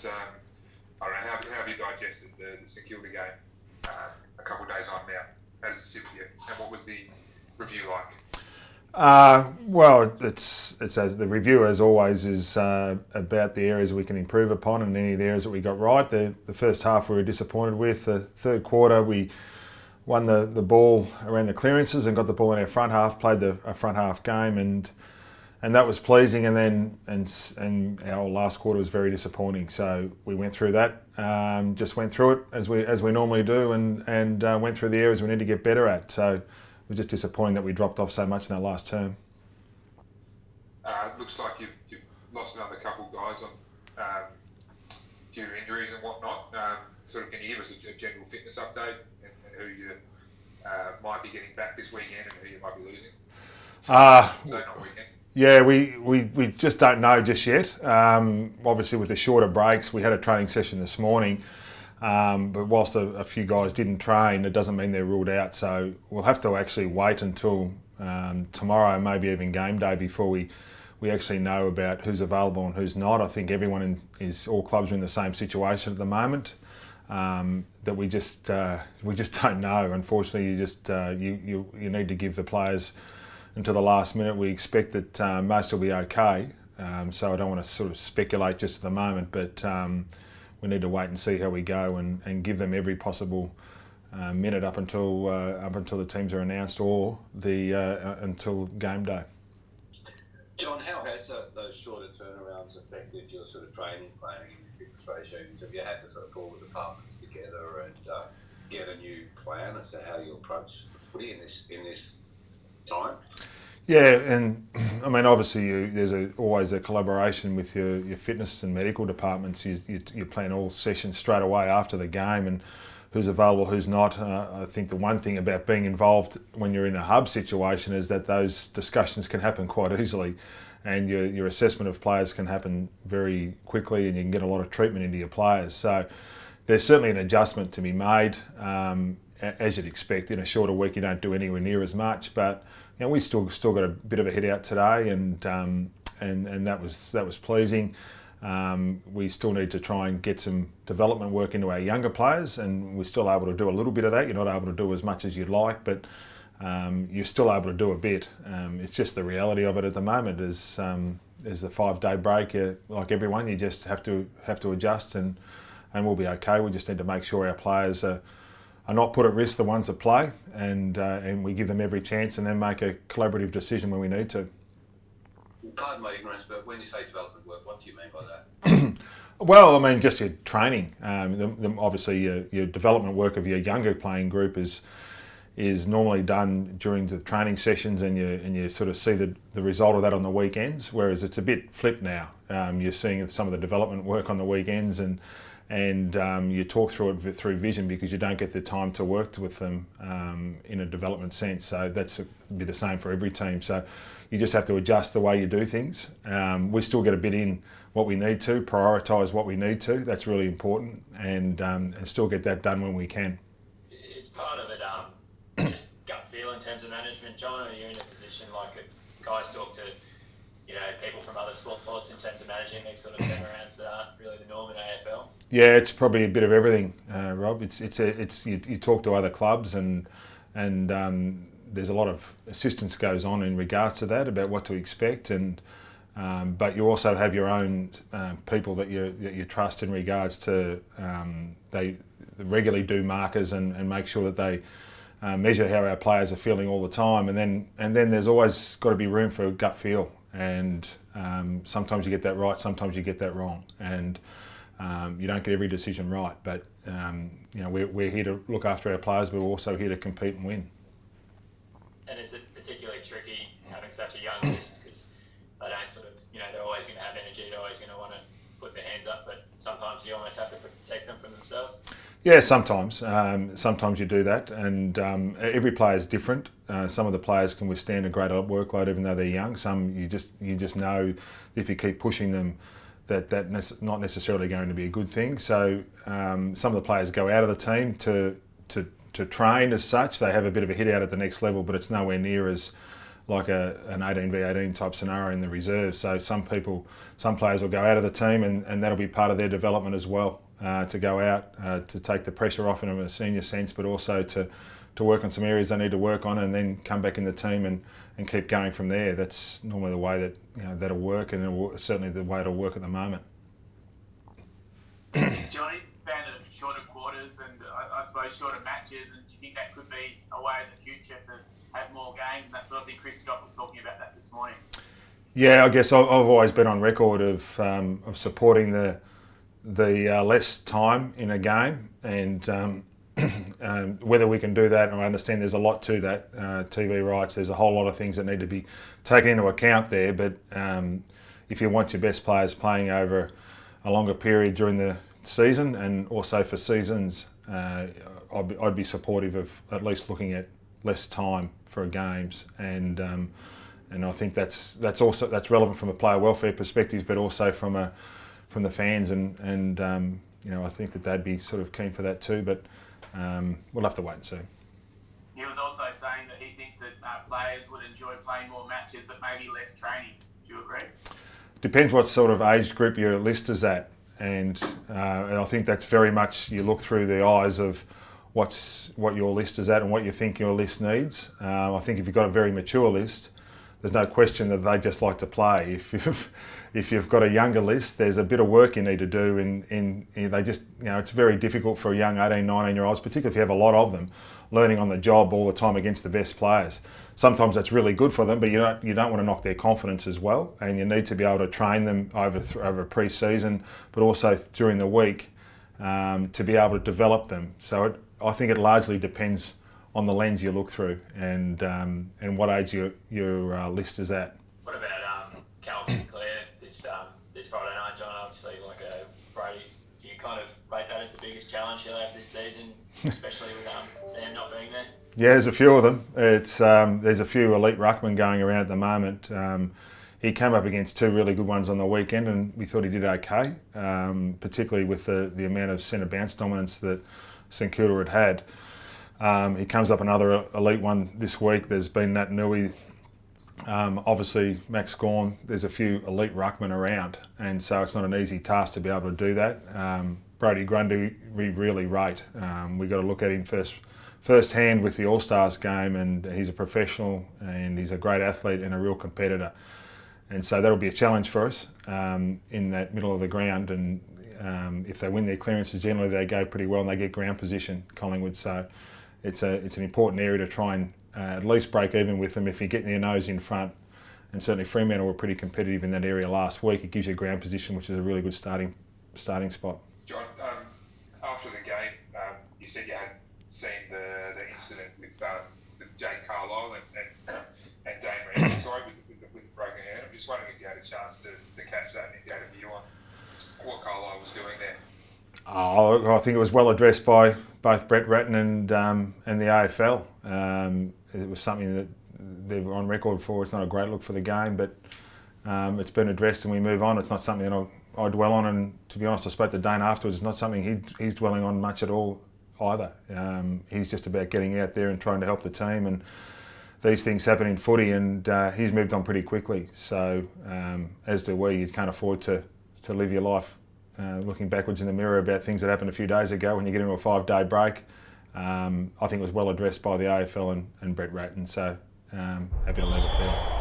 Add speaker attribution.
Speaker 1: was, I don't know, how have you digested the St Kilda game a couple of days on now? How does it sit with you? And what was the review like?
Speaker 2: Well, it's as the review as always is about the areas we can improve upon and any of the areas that we got right. The first half we were disappointed with. The third quarter we won the ball around the clearances and got the ball in our front half. Played the front half game and that was pleasing. And then and our last quarter was very disappointing. So we went through that. Just went through it as we normally do and went through the areas we need to get better at. So. It was just disappointing that we dropped off so much in that last term.
Speaker 1: Looks like you've lost another couple of guys on due to injuries and whatnot. Can you give us a general fitness update and who you might be getting back this weekend and who you might be losing? Not weekend.
Speaker 2: Yeah, we just don't know just yet. Obviously, with the shorter breaks, we had a training session this morning. But whilst a few guys didn't train, it doesn't mean they're ruled out. So we'll have to actually wait until tomorrow, maybe even game day, before we actually know about who's available and who's not. I think all clubs are in the same situation at the moment. That we just don't know. Unfortunately, you need to give the players until the last minute. We expect that most will be okay. So I don't want to sort of speculate just at the moment, but. We need to wait and see how we go and give them every possible minute up until the teams are announced or until game day.
Speaker 3: John, how has those shorter turnarounds affected your sort of training planning and fitness regimes? Have you had to sort of pull the departments together and get a new plan as to how you approach footy in this time?
Speaker 2: Yeah, and I mean, obviously, there's always a collaboration with your fitness and medical departments. You plan all sessions straight away after the game and who's available, who's not. I think the one thing about being involved when you're in a hub situation is that those discussions can happen quite easily and your assessment of players can happen very quickly and you can get a lot of treatment into your players. So there's certainly an adjustment to be made. As you'd expect, in a shorter week you don't do anywhere near as much, but we still got a bit of a hit out today, and that was pleasing. We still need to try and get some development work into our younger players, and we're still able to do a little bit of that. You're not able to do as much as you'd like, but you're still able to do a bit. It's just the reality of it at the moment. Is the 5-day break, like everyone, you just have to adjust, and we'll be okay. We just need to make sure our players are not put at risk, the ones that play, and we give them every chance and then make a collaborative decision when we need to.
Speaker 3: Pardon my ignorance, but when you say development work, what do you mean by that?
Speaker 2: Well, I mean, just your training. Obviously, your development work of your younger playing group is normally done during the training sessions, and you sort of see the result of that on the weekends, whereas it's a bit flipped now. You're seeing some of the development work on the weekends, and you talk through it through vision because you don't get the time to work with them in a development sense. So that's be the same for every team. So you just have to adjust the way you do things. We still get a bit in what we need to, prioritise what we need to. That's really important, and still get that done when we can.
Speaker 4: Is part of it just gut feel in terms of management, John, or are you in a position like guys talk to people from other sports in terms of managing these sort of turnarounds that aren't really the norm in AFL?
Speaker 2: Yeah, it's probably a bit of everything, Rob. You talk to other clubs and there's a lot of assistance goes on in regards to that about what to expect, and but you also have your own people that you trust in regards to they regularly do markers and make sure that they measure how our players are feeling all the time, and then there's always got to be room for gut feel. And sometimes you get that right, sometimes you get that wrong, and you don't get every decision right. But we're here to look after our players, but we're also here to compete and win.
Speaker 4: And is it particularly tricky having such a young list, because they don't sort of, they're always going to have energy, they're always going to want to put their hands up, but sometimes you almost have to protect them from themselves?
Speaker 2: Yeah, sometimes. Sometimes you do that, and every player is different. Some of the players can withstand a greater workload even though they're young. Some you just know if you keep pushing them that's not necessarily going to be a good thing. So some of the players go out of the team to train as such. They have a bit of a hit out at the next level, but it's nowhere near as like an 18v18 type scenario in the reserve. So some players will go out of the team, and that'll be part of their development as well, to go out, to take the pressure off in a senior sense, but also to work on some areas they need to work on, and then come back in the team and keep going from there. That's normally the way that that'll work, and certainly the way it'll work at the moment.
Speaker 5: Johnny, fan of shorter quarters and I suppose shorter matches, and do you think that could be a way in the future to have more games and that sort of thing? Chris Scott was talking about that this morning.
Speaker 2: Yeah, I guess I've always been on record of supporting the less time in a game, and whether we can do that, and I understand there's a lot to that, TV rights, there's a whole lot of things that need to be taken into account there, but if you want your best players playing over a longer period during the season, and also for seasons, I'd be supportive of at least looking at less time for games, and I think that's relevant from a player welfare perspective, but also from the fans, and I think that they'd be sort of keen for that too, but we'll have to wait and see.
Speaker 5: He was also saying that he thinks that players would enjoy playing more matches, but maybe less training. Do you agree?
Speaker 2: Depends what sort of age group your list is at, and I think that's very much, you look through the eyes of what your list is at and what you think your list needs. I think if you've got a very mature list, there's no question that they just like to play. If you've got a younger list, there's a bit of work you need to do, it's very difficult for a young 18, 19-year-olds, particularly if you have a lot of them, learning on the job all the time against the best players. Sometimes that's really good for them, but you don't want to knock their confidence as well, and you need to be able to train them over pre-season, but also during the week, to be able to develop them. So I think it largely depends on the lens you look through, and what age your list is at.
Speaker 4: What about Cal Sinclair this Friday night, John? Obviously, Brady's, do you kind of rate that as the biggest challenge he'll have this season, especially with Sam not being there?
Speaker 2: Yeah, there's a few of them. There's a few elite ruckmen going around at the moment. He came up against two really good ones on the weekend, and we thought he did okay, particularly with the amount of centre bounce dominance that St Kilda had. He comes up another elite one this week. There's been Nat Nui, obviously Max Gorn. There's a few elite ruckmen around, and so it's not an easy task to be able to do that. Brody Grundy, we really rate. We've got to look at him first hand with the All-Stars game, and he's a professional, and he's a great athlete and a real competitor. And so that'll be a challenge for us in that middle of the ground, and if they win their clearances, generally they go pretty well and they get ground position, Collingwood. So it's an important area to try and at least break even with them if you get their nose in front. And certainly Fremantle were pretty competitive in that area last week. It gives you ground position, which is a really good starting spot.
Speaker 1: John, after the game, you said you had seen the incident with Jane Carlisle and Dane Ramsey, with the broken hand. I'm just wondering if you had a chance to catch that and get a view on what Carlisle was doing there.
Speaker 2: I think it was well addressed by both Brett Ratton and the AFL. It was something that they were on record for. It's not a great look for the game, but it's been addressed and we move on. It's not something that I dwell on, and to be honest, I spoke to Dane afterwards. It's not something he's dwelling on much at all either. He's just about getting out there and trying to help the team, and these things happen in footy, and he's moved on pretty quickly. So as do we. You can't afford to live your life looking backwards in the mirror about things that happened a few days ago when you get into a 5-day break. I think it was well addressed by the AFL and Brett Ratton, so happy to leave it there.